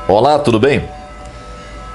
Olá, tudo bem?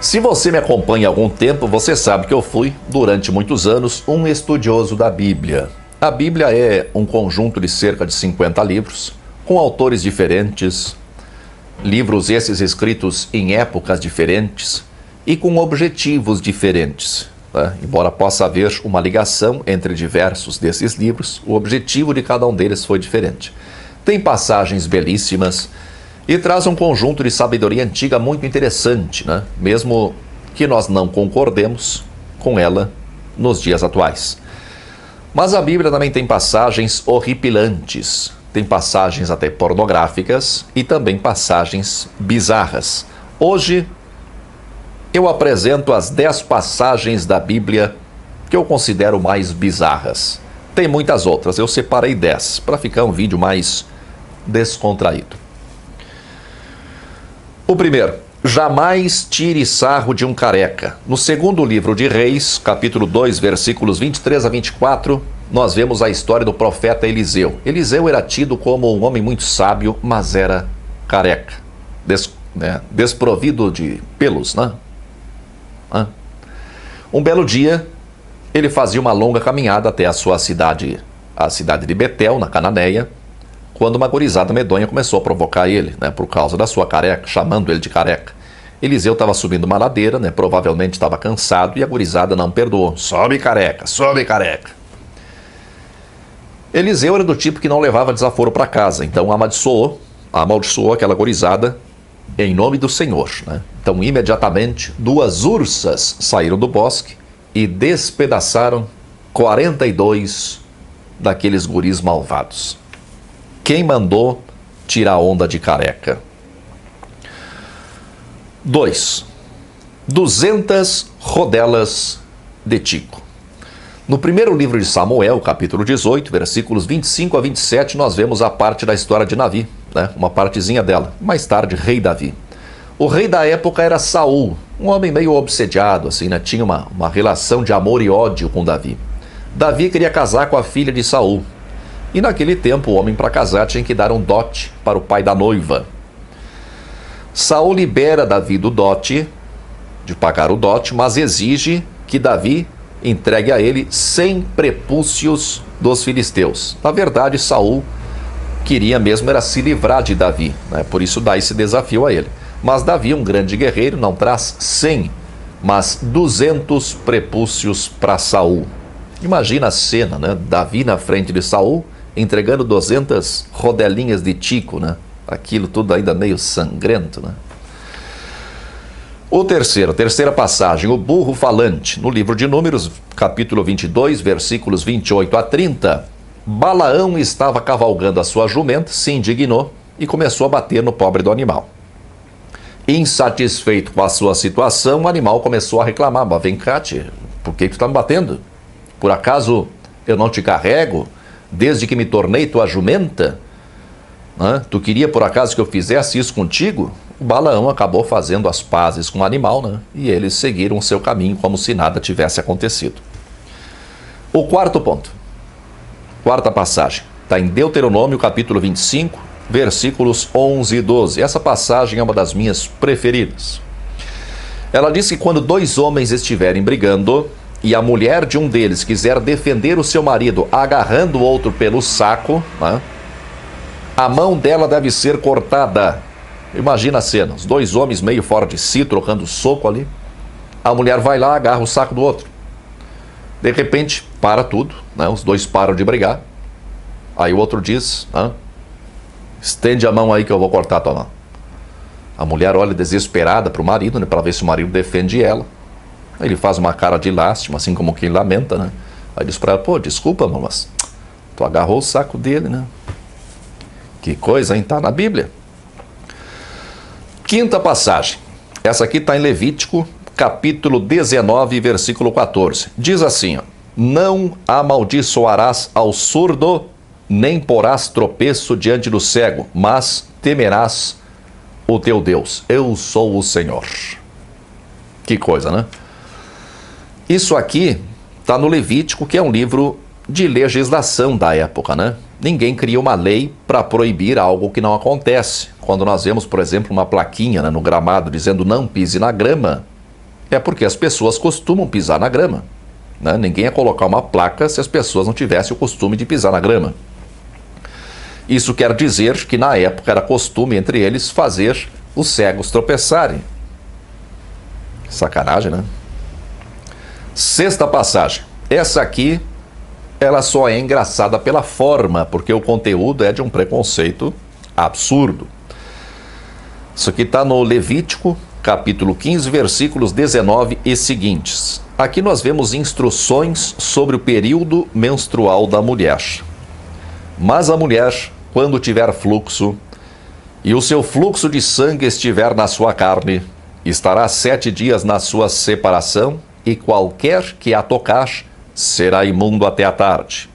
Se você me acompanha há algum tempo, você sabe que eu fui, durante muitos anos, um estudioso da Bíblia. A Bíblia é um conjunto de cerca de 50 livros, com autores diferentes, livros esses escritos em épocas diferentes e com objetivos diferentes. Embora possa haver uma ligação entre diversos desses livros, o objetivo de cada um deles foi diferente. Tem passagens belíssimas e traz um conjunto de sabedoria antiga muito interessante, mesmo que nós não concordemos com ela nos dias atuais. Mas a Bíblia também tem passagens horripilantes, tem passagens até pornográficas e também passagens bizarras. Hoje eu apresento as 10 passagens da Bíblia que eu considero mais bizarras. Tem muitas outras, eu separei 10 para ficar um vídeo mais descontraído. O primeiro, jamais tire sarro de um careca. No segundo livro de Reis, capítulo 2, versículos 23 a 24, nós vemos a história do profeta Eliseu. Eliseu era tido como um homem muito sábio, mas era careca, desprovido de pelos, Um belo dia, ele fazia uma longa caminhada até a sua cidade, a cidade de Betel, na Cananeia, quando uma gurizada medonha começou a provocar ele, por causa da sua careca, chamando ele de careca. Eliseu estava subindo uma ladeira, provavelmente estava cansado, e a gurizada não perdoou. Sobe careca, sobe careca. Eliseu era do tipo que não levava desaforo para casa, então amaldiçoou aquela gurizada em nome do Senhor. Então, imediatamente, 2 ursas saíram do bosque e despedaçaram 42 daqueles guris malvados. Quem mandou tirar onda de careca? 2. 200 rodelas de tico. No primeiro livro de Samuel, capítulo 18, versículos 25 a 27, nós vemos a parte da história de Davi, uma partezinha dela. Mais tarde, rei Davi. O rei da época era Saul, um homem meio obsediado, tinha uma relação de amor e ódio com Davi. Davi queria casar com a filha de Saul. E naquele tempo, o homem para casar tinha que dar um dote para o pai da noiva. Saul libera Davi do dote, de pagar o dote, mas exige que Davi entregue a ele 100 prepúcios dos filisteus. Na verdade, Saul queria mesmo era se livrar de Davi, por isso dá esse desafio a ele. Mas Davi, um grande guerreiro, não traz 100, mas 200 prepúcios para Saul. Imagina a cena, Davi na frente de Saul, entregando 200 rodelinhas de tico, Aquilo tudo ainda meio sangrento, A terceira passagem, o burro falante. No livro de Números, capítulo 22, versículos 28 a 30, Balaão estava cavalgando a sua jumenta, se indignou e começou a bater no pobre do animal. Insatisfeito com a sua situação, o animal começou a reclamar. Mas vem cá, por que tu está me batendo? Por acaso eu não te carrego desde que me tornei tua jumenta? Tu queria por acaso que eu fizesse isso contigo? O Balaão acabou fazendo as pazes com o animal, e eles seguiram o seu caminho como se nada tivesse acontecido. O quarto ponto, quarta passagem, está em Deuteronômio capítulo 25, versículos 11 e 12. Essa passagem é uma das minhas preferidas. Ela diz que quando 2 homens estiverem brigando e a mulher de um deles quiser defender o seu marido agarrando o outro pelo saco, a mão dela deve ser cortada. Imagina a cena, os 2 homens meio fora de si, trocando soco ali. A mulher vai lá, agarra o saco do outro. De repente, para tudo, os 2 param de brigar. Aí o outro diz, estende a mão aí que eu vou cortar a tua mão. A mulher olha desesperada para o marido, para ver se o marido defende ela. Ele faz uma cara de lástima, assim como quem lamenta, Aí diz para ela, desculpa, mas tu agarrou o saco dele, Que coisa, hein? Tá na Bíblia. Quinta passagem. Essa aqui está em Levítico, capítulo 19, versículo 14. Diz assim, não amaldiçoarás ao surdo, nem porás tropeço diante do cego, mas temerás o teu Deus. Eu sou o Senhor. Que coisa, Isso aqui está no Levítico, que é um livro de legislação da época, ninguém cria uma lei para proibir algo que não acontece. Quando nós vemos, por exemplo, uma plaquinha, né, no gramado dizendo não pise na grama, é porque as pessoas costumam pisar na grama, né? Ninguém ia colocar uma placa se as pessoas não tivessem o costume de pisar na grama. Isso quer dizer que na época era costume entre eles fazer os cegos tropeçarem. Sacanagem, né? Sexta passagem. Essa aqui, ela só é engraçada pela forma, porque o conteúdo é de um preconceito absurdo. Isso aqui está no Levítico, capítulo 15, versículos 19 e seguintes. Aqui nós vemos instruções sobre o período menstrual da mulher. Mas a mulher, quando tiver fluxo, e o seu fluxo de sangue estiver na sua carne, estará 7 dias na sua separação, e qualquer que a tocar será imundo até a tarde.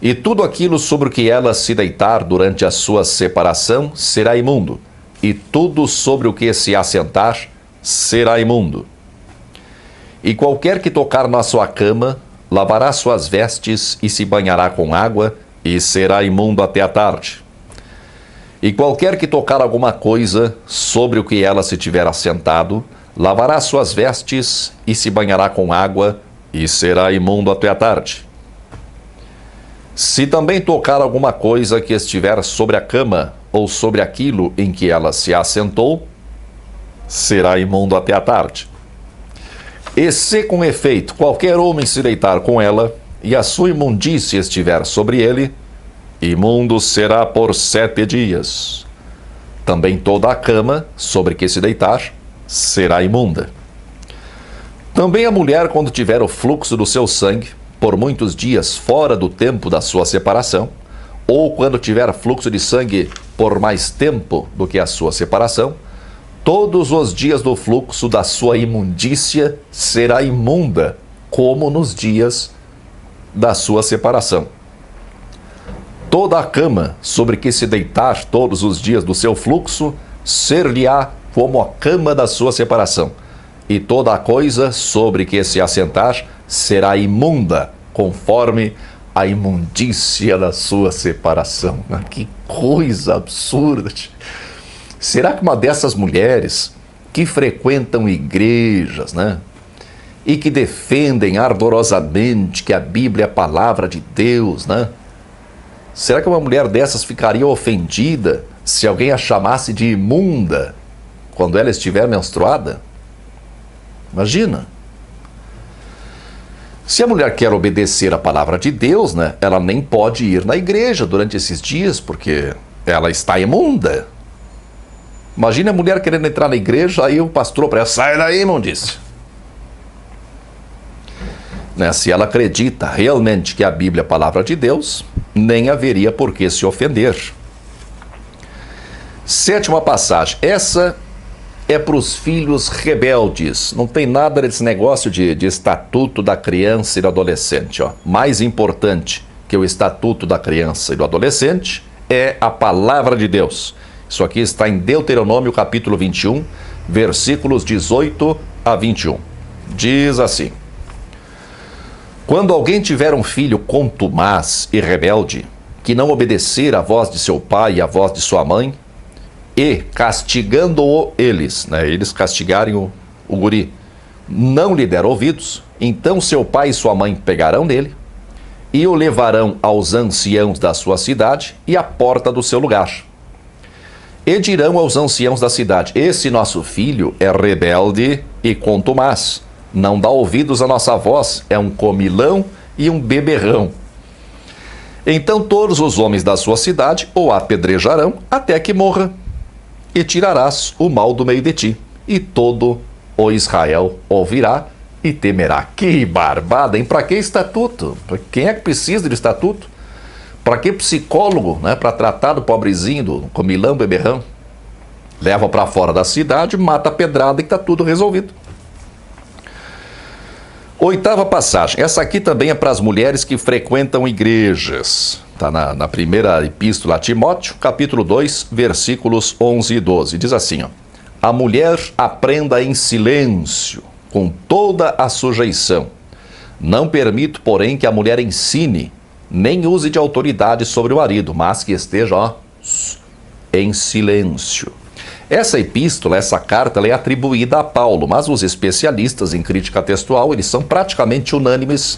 E tudo aquilo sobre o que ela se deitar durante a sua separação será imundo, e tudo sobre o que se assentar será imundo. E qualquer que tocar na sua cama, lavará suas vestes e se banhará com água, e será imundo até a tarde. E qualquer que tocar alguma coisa sobre o que ela se tiver assentado, lavará suas vestes e se banhará com água, e será imundo até a tarde. Se também tocar alguma coisa que estiver sobre a cama, ou sobre aquilo em que ela se assentou, será imundo até a tarde. E se com efeito qualquer homem se deitar com ela, e a sua imundície estiver sobre ele, imundo será por 7 dias. Também toda a cama sobre que se deitar será imunda. Também a mulher, quando tiver o fluxo do seu sangue, por muitos dias fora do tempo da sua separação, ou quando tiver fluxo de sangue por mais tempo do que a sua separação, todos os dias do fluxo da sua imundícia será imunda, como nos dias da sua separação. Toda a cama sobre que se deitar todos os dias do seu fluxo, ser-lhe-á como a cama da sua separação, e toda a coisa sobre que se assentar será imunda, conforme a imundícia da sua separação. Que coisa absurda! Será que uma dessas mulheres que frequentam igrejas, né, e que defendem ardorosamente que a Bíblia é a palavra de Deus, né? Será que uma mulher dessas ficaria ofendida se alguém a chamasse de imunda quando ela estiver menstruada? Imagina. Se a mulher quer obedecer a palavra de Deus, né, ela nem pode ir na igreja durante esses dias, porque ela está imunda. Imagina a mulher querendo entrar na igreja, aí o pastor para ela, sai daí, imundícia. Né, se ela acredita realmente que a Bíblia é a palavra de Deus, nem haveria por que se ofender. Sétima passagem. Essa é para os filhos rebeldes. Não tem nada desse negócio de estatuto da criança e do adolescente. Ó. Mais importante que o estatuto da criança e do adolescente é a palavra de Deus. Isso aqui está em Deuteronômio capítulo 21, versículos 18 a 21. Diz assim: quando alguém tiver um filho contumaz e rebelde, que não obedecer à voz de seu pai e à voz de sua mãe, e castigando-o eles, né, eles castigarem o guri, não lhe der ouvidos, então seu pai e sua mãe pegarão nele e o levarão aos anciãos da sua cidade e à porta do seu lugar. E dirão aos anciãos da cidade: esse nosso filho é rebelde e contumaz, não dá ouvidos à nossa voz, é um comilão e um beberrão. Então todos os homens da sua cidade o apedrejarão até que morra, e tirarás o mal do meio de ti, e todo o Israel ouvirá e temerá. Que barbada, hein? Para que estatuto? Quem é que precisa de estatuto? Para que psicólogo, né? Para tratar do pobrezinho, do comilão, beberrão? Leva para fora da cidade, mata a pedrada e está tudo resolvido. Oitava passagem. Essa aqui também é para as mulheres que frequentam igrejas. Está na primeira epístola a Timóteo, capítulo 2, versículos 11 e 12. Diz assim, ó: a mulher aprenda em silêncio, com toda a sujeição. Não permito, porém, que a mulher ensine, nem use de autoridade sobre o marido, mas que esteja, ó, em silêncio. Essa epístola, essa carta, ela é atribuída a Paulo, mas os especialistas em crítica textual, eles são praticamente unânimes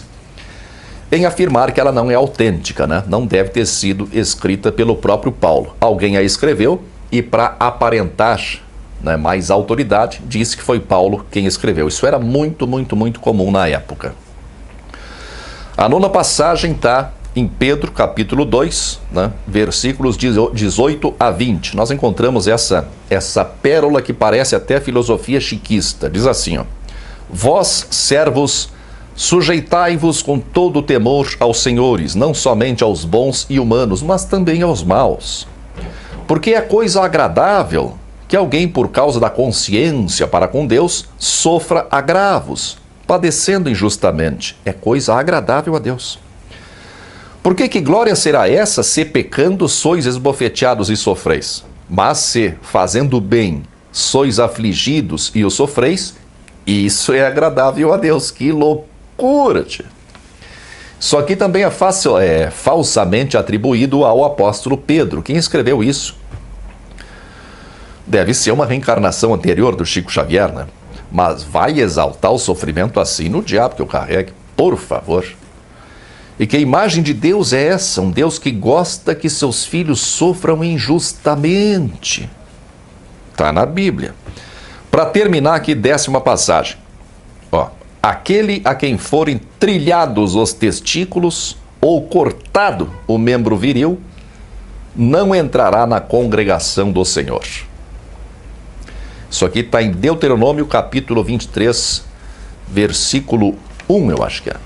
em afirmar que ela não é autêntica, né? Não deve ter sido escrita pelo próprio Paulo. Alguém a escreveu e, para aparentar, né, mais autoridade, disse que foi Paulo quem escreveu. Isso era muito, muito, muito comum na época. A nona passagem está em Pedro, capítulo 2, né, versículos 18 a 20. Nós encontramos essa pérola que parece até filosofia chiquista. Diz assim, ó: Vós, servos, sujeitai-vos com todo o temor aos senhores, não somente aos bons e humanos, mas também aos maus. Porque é coisa agradável que alguém, por causa da consciência para com Deus, sofra agravos, padecendo injustamente. É coisa agradável a Deus. Porque que glória será essa, se pecando sois esbofeteados e sofreis? Mas se, fazendo bem, sois afligidos e o sofreis, isso é agradável a Deus. Que loucura, tia! Isso aqui também é falsamente atribuído ao apóstolo Pedro. Quem escreveu isso deve ser uma reencarnação anterior do Chico Xavier, né? Mas vai exaltar o sofrimento assim no diabo que eu carregue, por favor. E que imagem de Deus é essa? Um Deus que gosta que seus filhos sofram injustamente. Está na Bíblia. Para terminar aqui, 10ª passagem. Ó, aquele a quem forem trilhados os testículos ou cortado o membro viril, não entrará na congregação do Senhor. Isso aqui está em Deuteronômio, capítulo 23, versículo 1, eu acho que é.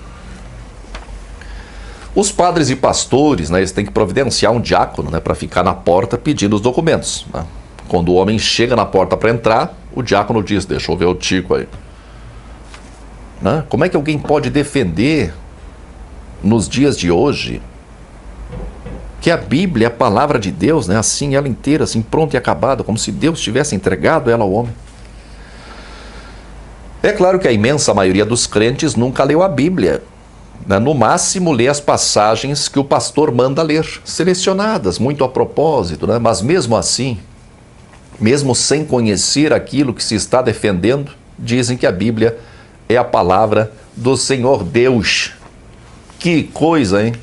Os padres e pastores, né, eles têm que providenciar um diácono, né, para ficar na porta pedindo os documentos, né? Quando o homem chega na porta para entrar, o diácono diz: deixa eu ver o tico aí. Né? Como é que alguém pode defender, nos dias de hoje, que a Bíblia é a palavra de Deus, né, assim, ela inteira, assim, pronta e acabada, como se Deus tivesse entregado ela ao homem? É claro que a imensa maioria dos crentes nunca leu a Bíblia. No máximo, lê as passagens que o pastor manda ler, selecionadas, muito a propósito, né? Mas mesmo assim, mesmo sem conhecer aquilo que se está defendendo, dizem que a Bíblia é a palavra do Senhor Deus. Que coisa, hein?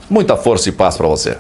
Muita força e paz para você.